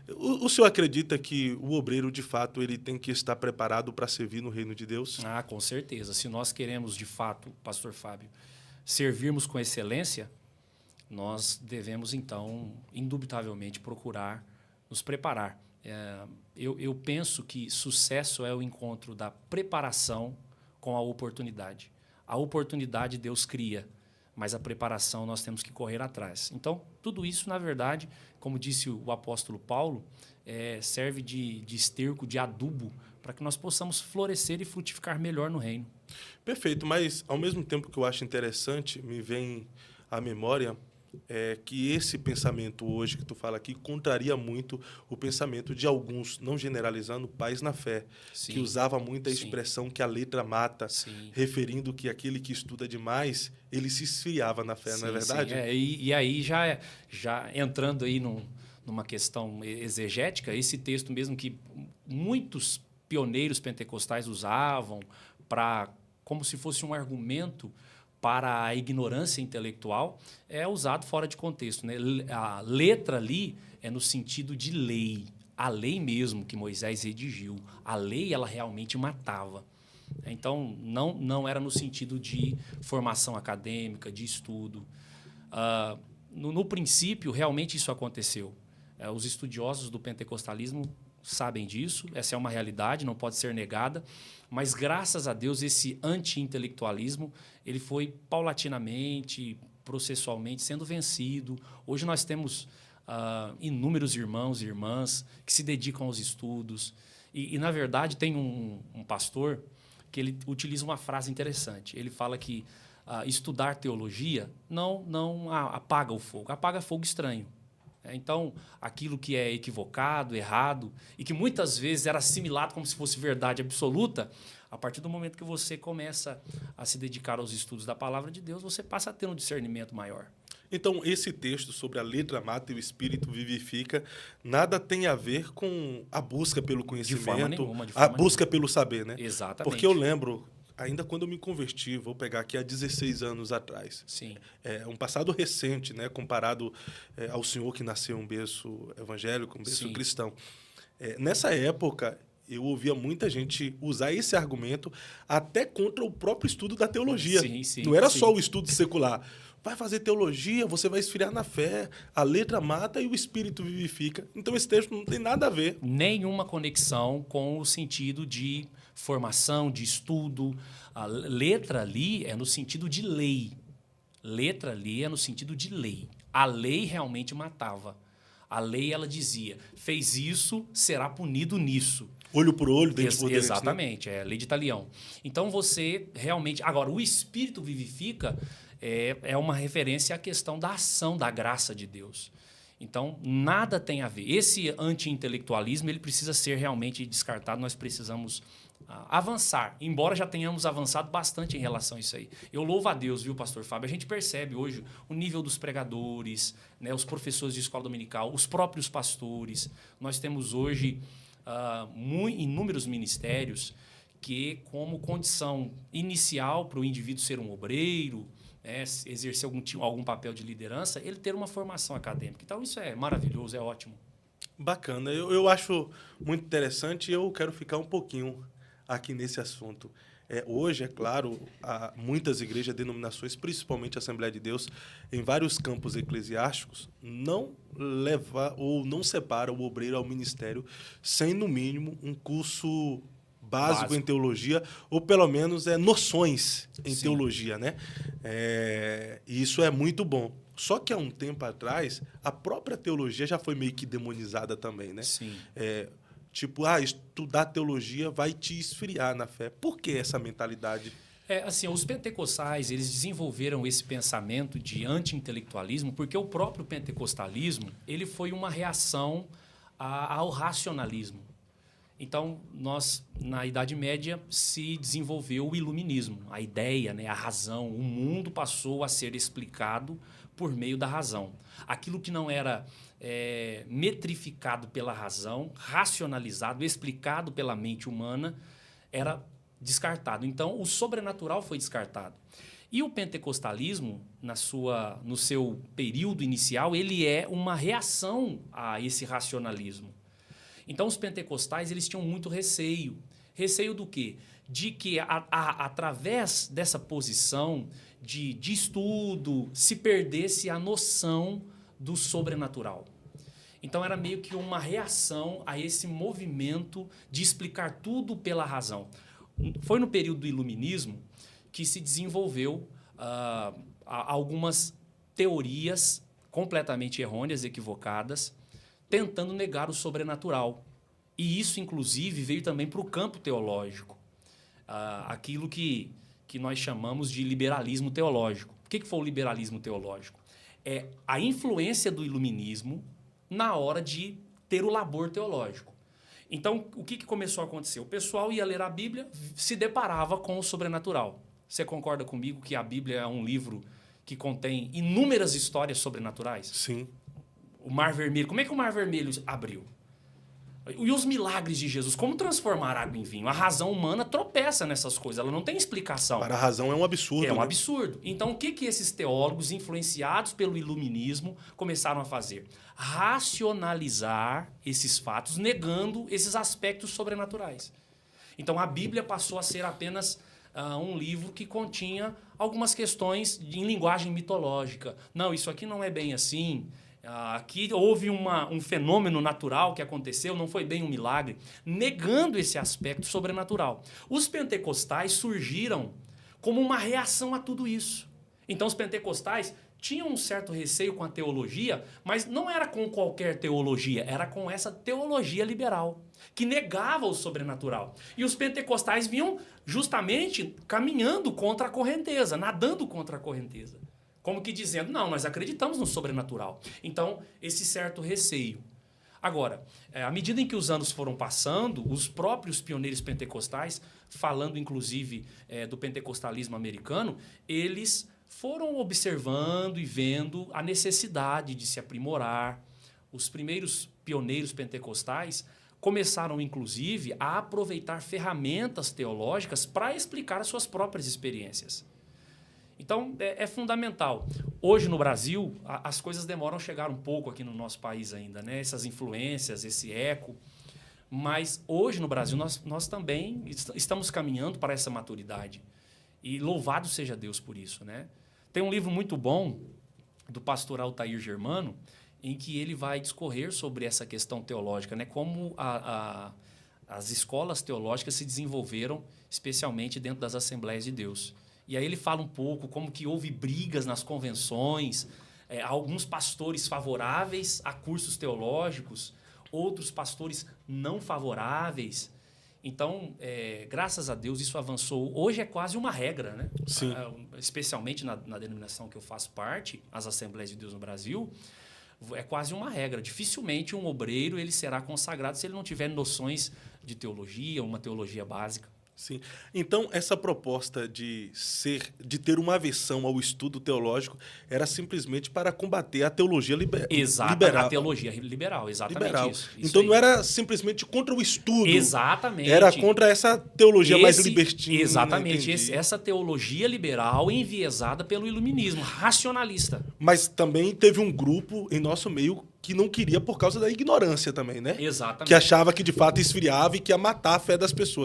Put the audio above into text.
O senhor acredita que o obreiro, de fato, ele tem que estar preparado para servir no reino de Deus? Ah, com certeza. Se nós queremos, de fato, pastor Fábio, servirmos com excelência, nós devemos, então, indubitavelmente, procurar nos preparar. Eu penso que sucesso é o encontro da preparação com a oportunidade. A oportunidade Deus cria, mas a preparação nós temos que correr atrás. Então, tudo isso, na verdade, como disse o apóstolo Paulo, serve de esterco, de adubo, para que nós possamos florescer e frutificar melhor no reino. Perfeito, mas ao mesmo tempo que eu acho interessante, me vem à memória que esse pensamento hoje que tu fala aqui contraria muito o pensamento de alguns, não generalizando, pais na fé, Sim. que usava muito a Sim. expressão que a letra mata, Sim. referindo que aquele que estuda demais, ele se esfriava na fé, Sim, não é verdade? sim. E aí, já entrando aí numa questão exegética, esse texto mesmo que muitos pioneiros pentecostais usavam como se fosse um argumento para a ignorância intelectual, é usado fora de contexto, né? A letra ali é no sentido de lei, a lei mesmo que Moisés redigiu. A lei, ela realmente matava. Então, não era no sentido de formação acadêmica, de estudo. No princípio, realmente isso aconteceu. Os estudiosos do pentecostalismo sabem disso, essa é uma realidade, não pode ser negada, mas, graças a Deus, esse anti-intelectualismo ele foi paulatinamente, processualmente, sendo vencido. Hoje nós temos inúmeros irmãos e irmãs que se dedicam aos estudos. E na verdade, tem um pastor que ele utiliza uma frase interessante. Ele fala que estudar teologia não apaga o fogo, apaga fogo estranho. Então, aquilo que é equivocado, errado, e que muitas vezes era assimilado como se fosse verdade absoluta, a partir do momento que você começa a se dedicar aos estudos da palavra de Deus, você passa a ter um discernimento maior. Então, esse texto sobre a letra mata e o espírito vivifica, nada tem a ver com a busca pelo conhecimento, De forma nenhuma. a busca pelo saber, né? Exatamente. Porque eu lembro, ainda quando eu me converti, vou pegar aqui há 16 anos atrás. Sim. É um passado recente, né? Comparado ao senhor que nasceu um berço evangélico, um berço Sim. cristão. Nessa época, eu ouvia muita gente usar esse argumento até contra o próprio estudo da teologia. Sim, não era sim. só o estudo secular. Vai fazer teologia, você vai esfriar na fé, a letra mata e o espírito vivifica. Então, esse texto não tem nada a ver. Nenhuma conexão com o sentido de formação, de estudo. A letra ali é no sentido de lei. Letra ali é no sentido de lei. A lei realmente matava. A lei, ela dizia, fez isso, será punido nisso. Olho por olho, dente por dente. Exatamente, né? É a lei de Italião. Então, você realmente... Agora, o espírito vivifica é uma referência à questão da ação, da graça de Deus. Então, nada tem a ver. Esse anti-intelectualismo ele precisa ser realmente descartado. Nós precisamos avançar, embora já tenhamos avançado bastante em relação a isso aí. Eu louvo a Deus, viu, pastor Fábio? A gente percebe hoje o nível dos pregadores, né, os professores de escola dominical, os próprios pastores. Nós temos hoje inúmeros ministérios que, como condição inicial para o indivíduo ser um obreiro, exercer algum papel de liderança, ele ter uma formação acadêmica. Então, isso é maravilhoso, é ótimo. Bacana. Eu acho muito interessante e eu quero ficar um pouquinho aqui nesse assunto. Hoje, é claro, há muitas igrejas, denominações, principalmente a Assembleia de Deus, em vários campos eclesiásticos, não leva ou não separa o obreiro ao ministério sem, no mínimo, um curso básico em teologia, ou pelo menos noções em teologia, né? E isso é muito bom. Só que há um tempo atrás, a própria teologia já foi meio que demonizada também, né? Sim. Tipo, estudar teologia vai te esfriar na fé. Por que essa mentalidade? Assim, os pentecostais, eles desenvolveram esse pensamento de anti-intelectualismo porque o próprio pentecostalismo, ele foi uma reação ao racionalismo. Então, na Idade Média, se desenvolveu o iluminismo, a ideia, né, a razão. O mundo passou a ser explicado por meio da razão. Aquilo que não era metrificado pela razão, racionalizado, explicado pela mente humana, era descartado. Então, o sobrenatural foi descartado. E o pentecostalismo, no seu período inicial, ele é uma reação a esse racionalismo. Então, os pentecostais eles tinham muito receio. Receio do quê? De que, através dessa posição de estudo, se perdesse a noção do sobrenatural. Então, era meio que uma reação a esse movimento de explicar tudo pela razão. Foi no período do iluminismo que se desenvolveu algumas teorias completamente errôneas, equivocadas, tentando negar o sobrenatural. E isso, inclusive, veio também para o campo teológico. Aquilo que nós chamamos de liberalismo teológico. O que foi o liberalismo teológico? É a influência do iluminismo na hora de ter o labor teológico. Então, o que começou a acontecer? O pessoal ia ler a Bíblia, se deparava com o sobrenatural. Você concorda comigo que a Bíblia é um livro que contém inúmeras histórias sobrenaturais? Sim. O Mar Vermelho. Como é que o Mar Vermelho abriu? E os milagres de Jesus? Como transformar água em vinho? A razão humana tropeça nessas coisas. Ela não tem explicação. Para a razão é um absurdo. É um absurdo. Então, o que esses teólogos, influenciados pelo iluminismo, começaram a fazer? Racionalizar esses fatos, negando esses aspectos sobrenaturais. Então, a Bíblia passou a ser apenas um livro que continha algumas questões em linguagem mitológica. Não, isso aqui não é bem assim. Aqui houve um fenômeno natural que aconteceu, não foi bem um milagre, negando esse aspecto sobrenatural. Os pentecostais surgiram como uma reação a tudo isso. Então, os pentecostais tinham um certo receio com a teologia, mas não era com qualquer teologia, era com essa teologia liberal, que negava o sobrenatural. E os pentecostais vinham justamente caminhando contra a correnteza, nadando contra a correnteza. Como que dizendo, não, nós acreditamos no sobrenatural. Então, esse certo receio. Agora, à medida em que os anos foram passando, os próprios pioneiros pentecostais, falando inclusive do pentecostalismo americano, eles foram observando e vendo a necessidade de se aprimorar. Os primeiros pioneiros pentecostais começaram, inclusive, a aproveitar ferramentas teológicas para explicar as suas próprias experiências. Então, é fundamental. Hoje, no Brasil, as coisas demoram a chegar um pouco aqui no nosso país ainda, né? Essas influências, esse eco. Mas hoje, no Brasil, nós também estamos caminhando para essa maturidade. E louvado seja Deus por isso, né? Tem um livro muito bom do pastor Altair Germano, em que ele vai discorrer sobre essa questão teológica, né? Como as escolas teológicas se desenvolveram, especialmente dentro das Assembleias de Deus. E aí ele fala um pouco como que houve brigas nas convenções, alguns pastores favoráveis a cursos teológicos, outros pastores não favoráveis. Então, graças a Deus, isso avançou. Hoje é quase uma regra, né? Sim. Especialmente na denominação que eu faço parte, as Assembleias de Deus no Brasil, é quase uma regra. Dificilmente um obreiro ele será consagrado se ele não tiver noções de teologia, uma teologia básica. Sim. Então, essa proposta de ter uma aversão ao estudo teológico era simplesmente para combater a teologia liberal. A teologia liberal, exatamente liberal. Isso então, aí. Não era simplesmente contra o estudo. Exatamente. Era contra essa teologia mais libertina. Exatamente. Essa teologia liberal enviesada pelo iluminismo, racionalista. Mas também teve um grupo em nosso meio que não queria por causa da ignorância também, né? Exatamente. Que achava que, de fato, esfriava e que ia matar a fé das pessoas.